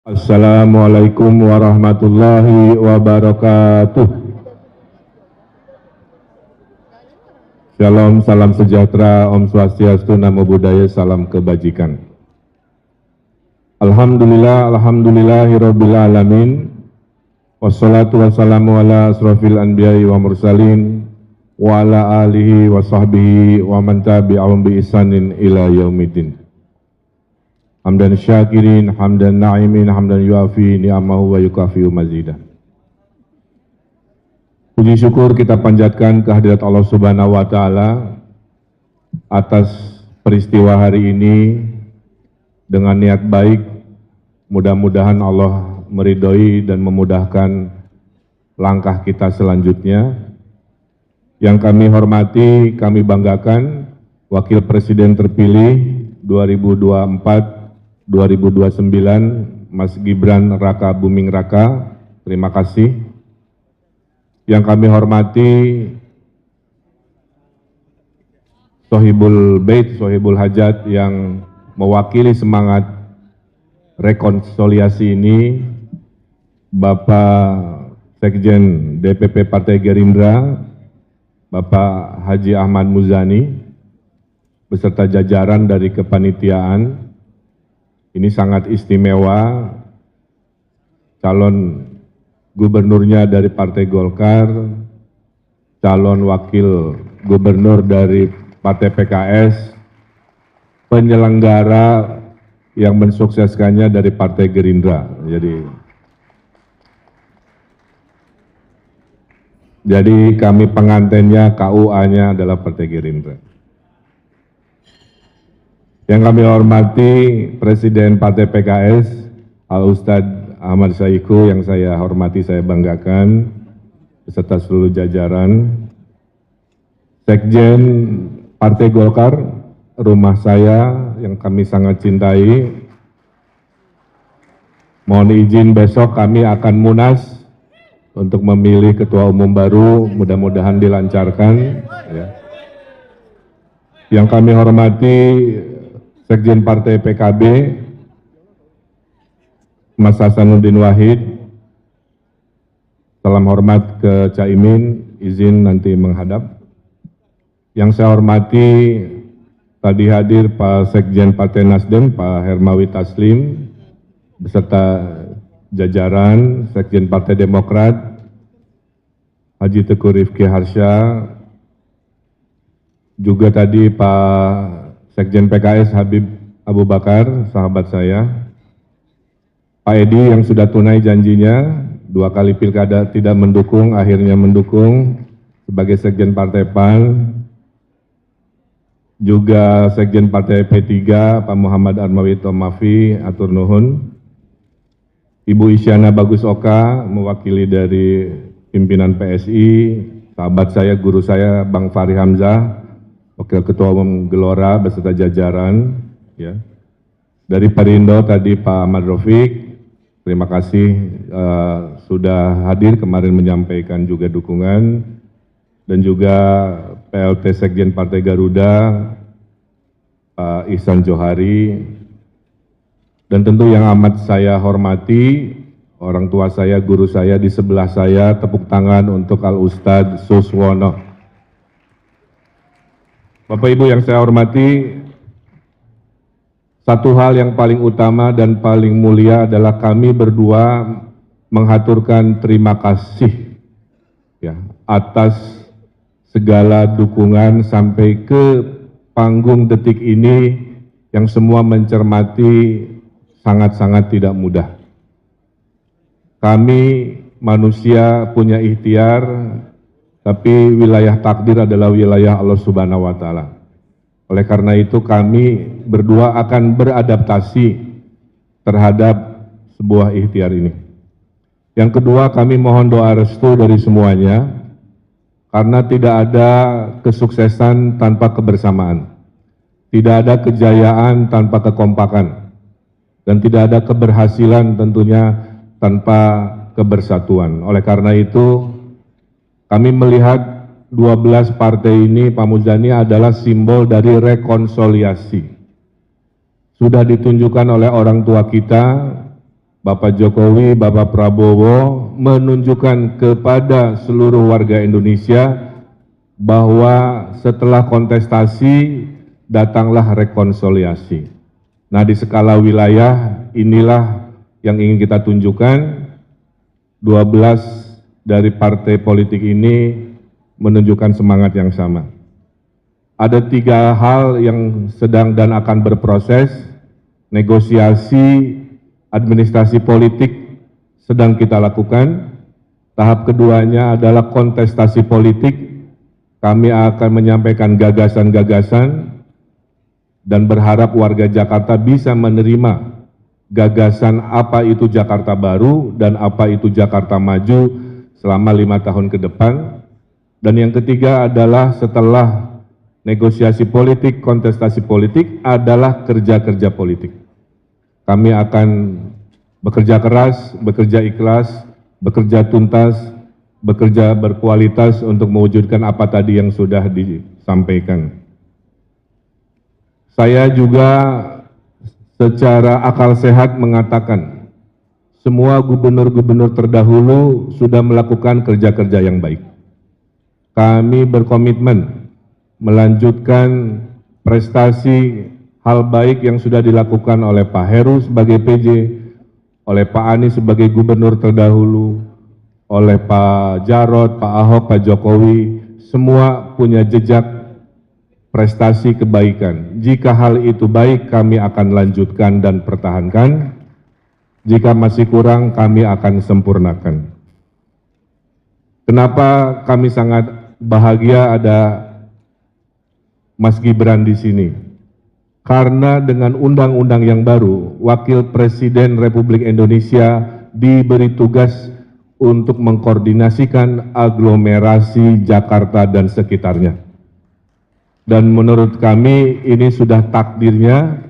Assalamualaikum warahmatullahi wabarakatuh. Shalom, salam sejahtera, Om Swastiastu, Namo Buddhaya, salam kebajikan. Alhamdulillahirabbil alamin. Wassalatu wassalamu ala asrofil anbiya'i wa mursalin wa ala alihi wa sahbihi wa man tabi'ahum bi ihsanin ila yaumiddin. Hamdan syakirin, hamdan na'imin, hamdan yuafi ni'amahu wa yukafi'u mazidah. Puji syukur kita panjatkan kehadirat Allah Subhanahu wa Ta'ala atas peristiwa hari ini dengan niat baik. Mudah-mudahan Allah meridhoi dan memudahkan langkah kita selanjutnya. Yang kami hormati, kami banggakan Wakil Presiden terpilih 2024-2029 Mas Gibran Raka Buming Raka, terima kasih. Yang kami hormati Sohibul Bait, Sohibul Hajat yang mewakili semangat rekonsiliasi ini, Bapak Sekjen DPP Partai Gerindra, Bapak Haji Ahmad Muzani, beserta jajaran dari kepanitiaan. Ini sangat istimewa, calon gubernurnya dari Partai Golkar, calon wakil gubernur dari Partai PKS, penyelenggara yang mensukseskannya dari Partai Gerindra. Jadi kami pengantennya, KUA-nya adalah Partai Gerindra. Yang kami hormati Presiden Partai PKS, Al-Ustadz Ahmad Saiku, yang saya hormati, saya banggakan, beserta seluruh jajaran. Sekjen Partai Golkar, rumah saya yang kami sangat cintai. Mohon izin besok kami akan munas untuk memilih ketua umum baru, mudah-mudahan dilancarkan. Ya. Yang kami hormati Sekjen Partai PKB, Mas Hasanuddin Wahid, salam hormat ke Caimin, izin nanti menghadap. Yang saya hormati, tadi hadir Pak Sekjen Partai Nasdem, Pak Hermawi Taslim, beserta jajaran, Sekjen Partai Demokrat, Haji Teguh Rifki Harsha, juga tadi Pak Sekjen PKS Habib Abu Bakar, sahabat saya, Pak Edi yang sudah tunai janjinya, 2 kali pilkada tidak mendukung, akhirnya mendukung sebagai Sekjen Partai PAN, juga Sekjen Partai P3, Pak Muhammad Armawi Tomafi, atur nuhun, Ibu Isyana Bagus Oka, mewakili dari pimpinan PSI, sahabat saya, guru saya, Bang Fahri Hamzah, Wakil Ketua Umum Gelora beserta jajaran, ya. Dari Perindo tadi Pak Ahmad Rafiq, terima kasih sudah hadir kemarin menyampaikan juga dukungan, dan juga PLT Sekjen Partai Garuda, Pak Ihsan Johari, dan tentu yang amat saya hormati, orang tua saya, guru saya di sebelah saya, tepuk tangan untuk Al-Ustadz Suswono. Bapak Ibu yang saya hormati, satu hal yang paling utama dan paling mulia adalah kami berdua menghaturkan terima kasih ya, atas segala dukungan sampai ke panggung detik ini yang semua mencermati sangat-sangat tidak mudah. Kami manusia punya ikhtiar, tapi wilayah takdir adalah wilayah Allah Subhanahu wa Ta'ala. Oleh karena itu kami berdua akan beradaptasi terhadap sebuah ikhtiar ini. Yang kedua, kami mohon doa restu dari semuanya, karena tidak ada kesuksesan tanpa kebersamaan, tidak ada kejayaan tanpa kekompakan, dan tidak ada keberhasilan tentunya tanpa kebersatuan. Oleh karena itu, kami melihat 12 partai ini, Pak Muzani, adalah simbol dari rekonsiliasi. Sudah ditunjukkan oleh orang tua kita Bapak Jokowi, Bapak Prabowo menunjukkan kepada seluruh warga Indonesia bahwa setelah kontestasi datanglah rekonsiliasi. Nah, di skala wilayah inilah yang ingin kita tunjukkan. 12 dari partai politik ini menunjukkan semangat yang sama. Ada 3 hal yang sedang dan akan berproses. Negosiasi administrasi politik sedang kita lakukan. Tahap keduanya adalah kontestasi politik. Kami akan menyampaikan gagasan-gagasan dan berharap warga Jakarta bisa menerima gagasan apa itu Jakarta baru dan apa itu Jakarta maju selama 5 tahun ke depan. Dan yang ketiga adalah setelah negosiasi politik, kontestasi politik adalah kerja-kerja politik. Kami akan bekerja keras, bekerja ikhlas, bekerja tuntas, bekerja berkualitas untuk mewujudkan apa tadi yang sudah disampaikan. Saya juga secara akal sehat mengatakan, semua gubernur-gubernur terdahulu sudah melakukan kerja-kerja yang baik. Kami berkomitmen melanjutkan prestasi hal baik yang sudah dilakukan oleh Pak Heru sebagai PJ, oleh Pak Anies sebagai gubernur terdahulu, oleh Pak Jarod, Pak Ahok, Pak Jokowi, semua punya jejak prestasi kebaikan. Jika hal itu baik, kami akan lanjutkan dan pertahankan. Jika masih kurang, kami akan sempurnakan. Kenapa kami sangat bahagia ada Mas Gibran di sini? Karena dengan undang-undang yang baru, Wakil Presiden Republik Indonesia diberi tugas untuk mengkoordinasikan aglomerasi Jakarta dan sekitarnya. Dan menurut kami ini sudah takdirnya.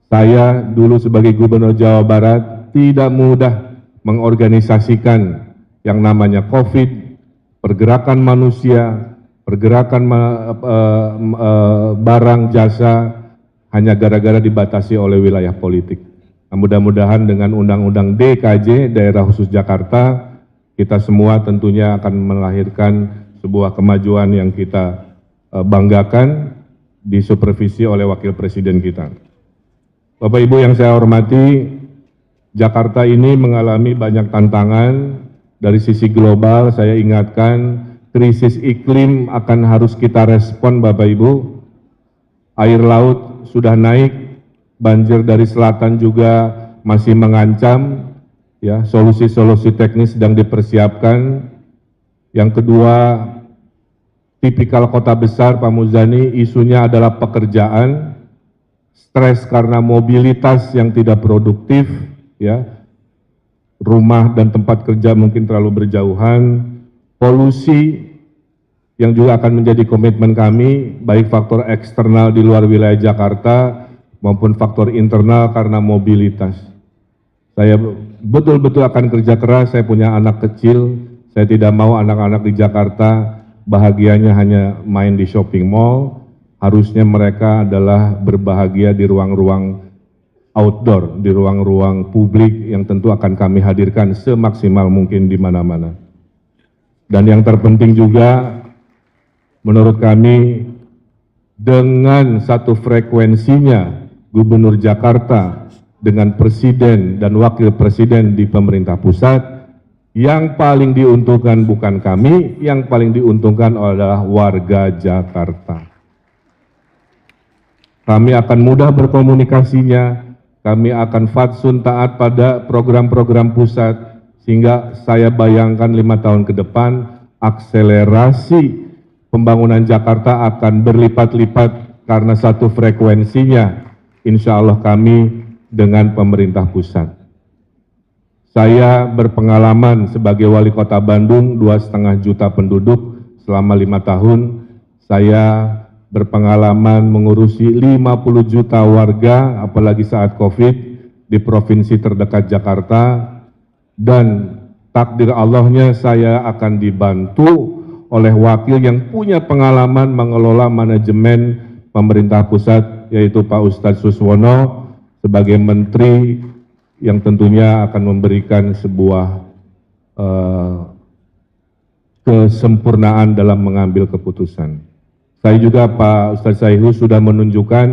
Saya dulu sebagai Gubernur Jawa Barat tidak mudah mengorganisasikan yang namanya COVID, pergerakan manusia, pergerakan barang jasa, hanya gara-gara dibatasi oleh wilayah politik. Nah, mudah-mudahan dengan Undang-Undang DKJ, Daerah Khusus Jakarta, kita semua tentunya akan melahirkan sebuah kemajuan yang kita banggakan, disupervisi oleh Wakil Presiden kita. Bapak Ibu yang saya hormati, Jakarta ini mengalami banyak tantangan. Dari sisi global, saya ingatkan, krisis iklim akan harus kita respon Bapak Ibu. Air laut sudah naik, banjir dari selatan juga masih mengancam, ya, solusi-solusi teknis sedang dipersiapkan. Yang kedua, tipikal kota besar, Pak Muzani, isunya adalah pekerjaan, stres karena mobilitas yang tidak produktif, ya, rumah dan tempat kerja mungkin terlalu berjauhan, polusi yang juga akan menjadi komitmen kami, baik faktor eksternal di luar wilayah Jakarta maupun faktor internal karena mobilitas. Saya betul-betul akan kerja keras, saya punya anak kecil, saya tidak mau anak-anak di Jakarta bahagianya hanya main di shopping mall. Harusnya mereka adalah berbahagia di ruang-ruang outdoor, di ruang-ruang publik yang tentu akan kami hadirkan semaksimal mungkin di mana-mana. Dan yang terpenting juga, menurut kami, dengan satu frekuensinya Gubernur Jakarta dengan Presiden dan Wakil Presiden di pemerintah pusat, yang paling diuntungkan bukan kami, yang paling diuntungkan adalah warga Jakarta. Kami akan mudah berkomunikasinya, kami akan fatsun taat pada program-program pusat, sehingga saya bayangkan 5 tahun ke depan, akselerasi pembangunan Jakarta akan berlipat-lipat karena satu frekuensinya, insya Allah kami dengan pemerintah pusat. Saya berpengalaman sebagai wali kota Bandung, 2,5 juta penduduk selama 5 tahun. Saya berpengalaman mengurusi 50 juta warga, apalagi saat COVID, di provinsi terdekat Jakarta. Dan takdir Allahnya saya akan dibantu oleh wakil yang punya pengalaman mengelola manajemen pemerintah pusat, yaitu Pak Ustadz Suswono, sebagai menteri yang tentunya akan memberikan sebuah kesempurnaan dalam mengambil keputusan. Saya juga Pak Ustadz Saihu sudah menunjukkan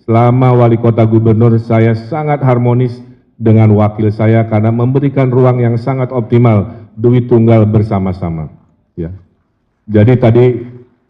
selama wali kota gubernur saya sangat harmonis dengan wakil saya karena memberikan ruang yang sangat optimal duit tunggal bersama-sama. Ya. Jadi tadi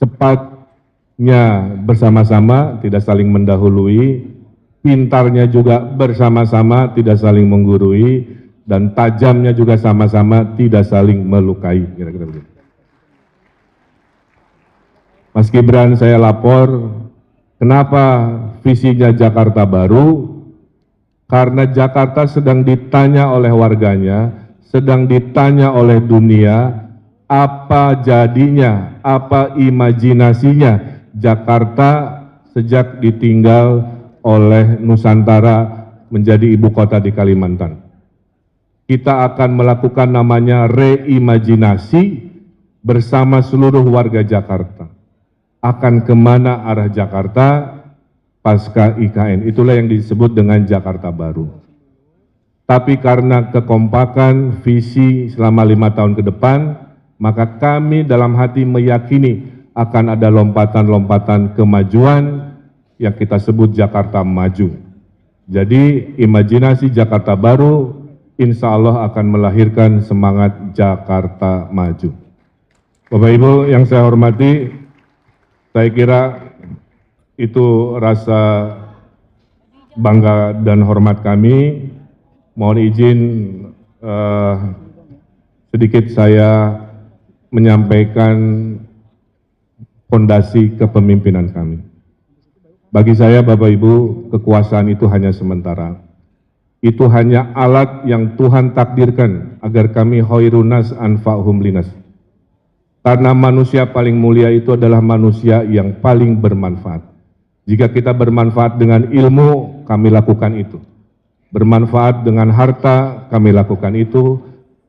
cepatnya bersama-sama, tidak saling mendahului, pintarnya juga bersama-sama, tidak saling menggurui, dan tajamnya juga sama-sama, tidak saling melukai. Kira-kira begitu. Mas Gibran, saya lapor, kenapa visinya Jakarta Baru? Karena Jakarta sedang ditanya oleh warganya, sedang ditanya oleh dunia, apa jadinya, apa imajinasinya Jakarta sejak ditinggal oleh Nusantara menjadi ibu kota di Kalimantan. Kita akan melakukan namanya reimajinasi bersama seluruh warga Jakarta. Akan kemana arah Jakarta pasca IKN, itulah yang disebut dengan Jakarta Baru. Tapi karena kekompakan visi selama 5 tahun ke depan, maka kami dalam hati meyakini akan ada lompatan-lompatan kemajuan yang kita sebut Jakarta Maju. Jadi imajinasi Jakarta Baru insya Allah akan melahirkan semangat Jakarta Maju. Bapak Ibu yang saya hormati, saya kira itu rasa bangga dan hormat kami. Mohon izin sedikit saya menyampaikan fondasi kepemimpinan kami. Bagi saya, Bapak Ibu, kekuasaan itu hanya sementara. Itu hanya alat yang Tuhan takdirkan agar kami khairunas anfa'hum linas. Karena manusia paling mulia itu adalah manusia yang paling bermanfaat. Jika kita bermanfaat dengan ilmu, kami lakukan itu. Bermanfaat dengan harta, kami lakukan itu.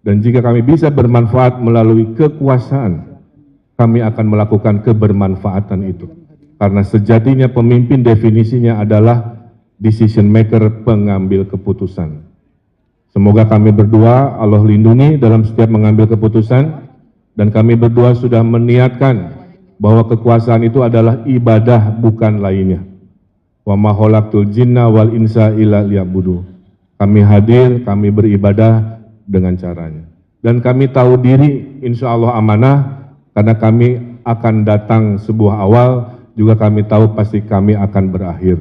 Dan jika kami bisa bermanfaat melalui kekuasaan, kami akan melakukan kebermanfaatan itu. Karena sejatinya pemimpin definisinya adalah decision maker, pengambil keputusan. Semoga kami berdua Allah lindungi dalam setiap mengambil keputusan, dan kami berdua sudah meniatkan bahwa kekuasaan itu adalah ibadah bukan lainnya. Wa ma khalaqtul jinna wal insa illa liya'budu. Kami hadir, kami beribadah dengan caranya. Dan kami tahu diri insya Allah amanah, karena kami akan datang sebuah awal, juga kami tahu pasti kami akan berakhir.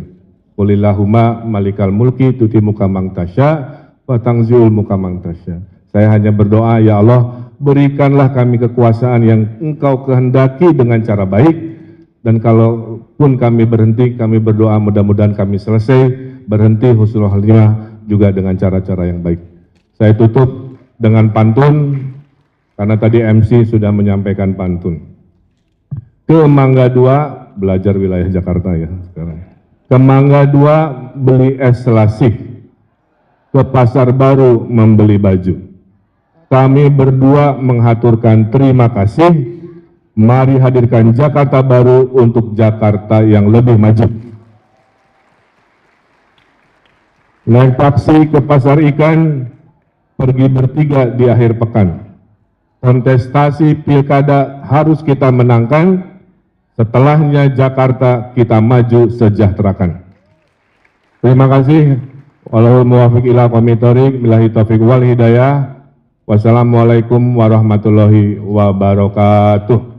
Qulillahumma malikal mulki tuti muka mang tasya wa tangziul muka mang tasya. Saya hanya berdoa, ya Allah, berikanlah kami kekuasaan yang Engkau kehendaki dengan cara baik, dan kalaupun kami berhenti, kami berdoa mudah-mudahan kami selesai berhenti husnul khatimah juga dengan cara-cara yang baik. Saya tutup dengan pantun, karena tadi MC sudah menyampaikan pantun. Ke Mangga 2, belajar wilayah Jakarta ya sekarang. Ke Mangga 2 beli es selasih, ke Pasar Baru membeli baju. Kami berdua menghaturkan terima kasih. Mari hadirkan Jakarta Baru untuk Jakarta yang lebih maju. Naik taksi ke pasar ikan, pergi bertiga di akhir pekan. Kontestasi pilkada harus kita menangkan, setelahnya Jakarta kita maju sejahterakan. Terima kasih. Wallahul muwaffiq ila aqwamit thoriq, billahi taufiq wal hidayah. Wassalamualaikum warahmatullahi wabarakatuh.